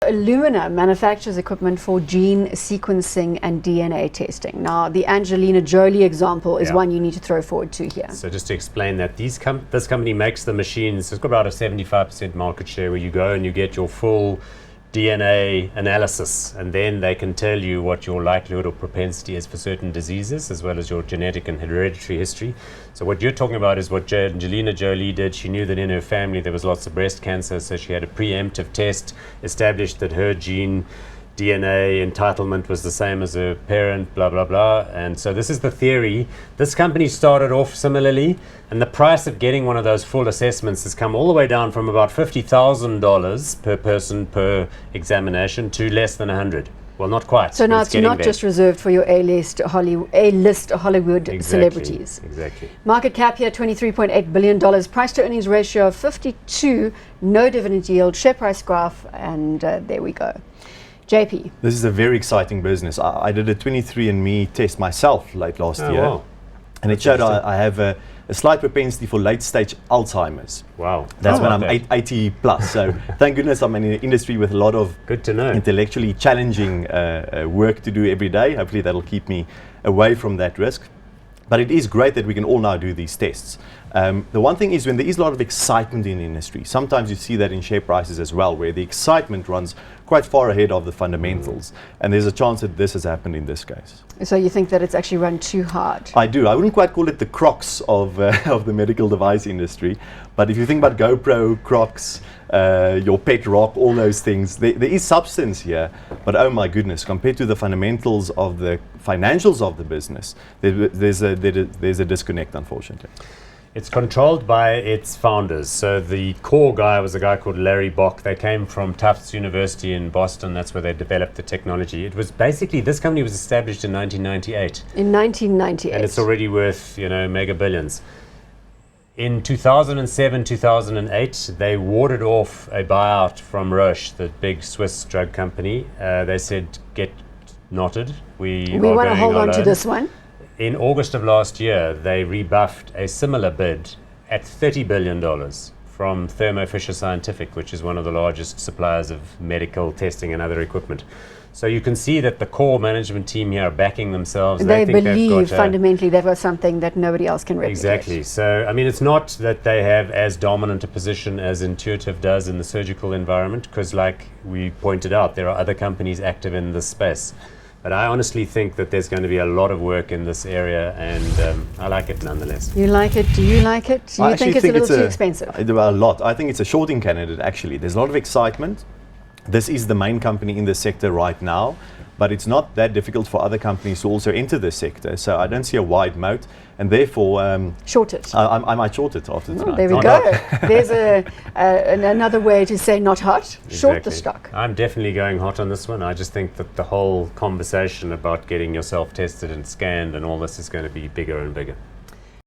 Illumina manufactures equipment for gene sequencing and DNA testing. Now, the Angelina Jolie example is one you need to throw forward to here. So just to explain that, this company makes the machines. It's got about a 75% market share, where you go and you get your full DNA analysis, and then they can tell you what your likelihood or propensity is for certain diseases, as well as your genetic and hereditary history. So what you're talking about is what Angelina Jolie did. She knew that in her family there was lots of breast cancer, so she had a preemptive test, established that her gene DNA entitlement was the same as her parent, blah, blah, blah. And so this is the theory. This company started off similarly, and the price of getting one of those full assessments has come all the way down from about $50,000 per person per examination to less than 100. Well, not quite. So now it's not just reserved for your A-list Hollywood celebrities. Exactly. Market cap here, $23.8 billion. Price to earnings ratio of 52. No dividend yield. Share price graph, and there we go. JP. This is a very exciting business. I did a 23andMe test myself late last year. Wow. And it showed I have a slight propensity for late stage Alzheimer's. Wow. That's when I'm 80 plus. So thank goodness I'm in an industry with a lot of good to know intellectually challenging work to do every day. Hopefully that'll keep me away from that risk. But it is great that we can all now do these tests. The one thing is, when there is a lot of excitement in the industry, sometimes you see that in share prices as well, where the excitement runs quite far ahead of the fundamentals. And there's a chance that this has happened in this case. So you think that it's actually run too hard? I do. I wouldn't quite call it the Crocs of the medical device industry. But if you think about GoPro, Crocs, your pet rock, all those things, there is substance here. But oh my goodness, compared to the fundamentals of the financials of the business, there's a disconnect, unfortunately. It's controlled by its founders. So the core guy was a guy called Larry Bock. They came from Tufts University in Boston. That's where they developed the technology. It was basically, this company was established in 1998. In 1998. And it's already worth, mega billions. In 2007, 2008, they warded off a buyout from Roche, the big Swiss drug company. They said, get knotted. We want to hold on to this one. In August of last year, they rebuffed a similar bid at $30 billion from Thermo Fisher Scientific, which is one of the largest suppliers of medical testing and other equipment. So you can see that the core management team here are backing themselves. They believe fundamentally they've got something that nobody else can replicate. Exactly. So, I mean, it's not that they have as dominant a position as Intuitive does in the surgical environment, because like we pointed out, there are other companies active in this space. But I honestly think that there's going to be a lot of work in this area, and I like it nonetheless. You like it? Do you like it? Do you think it's a little too expensive? A lot. I think it's a shorting candidate, actually. There's a lot of excitement. This is the main company in the sector right now, but it's not that difficult for other companies to also enter this sector. So I don't see a wide moat, and therefore short it. I might short it after tonight. There we go. There's another way to say not hot. Exactly. Short the stock. I'm definitely going hot on this one. I just think that the whole conversation about getting yourself tested and scanned and all this is going to be bigger and bigger.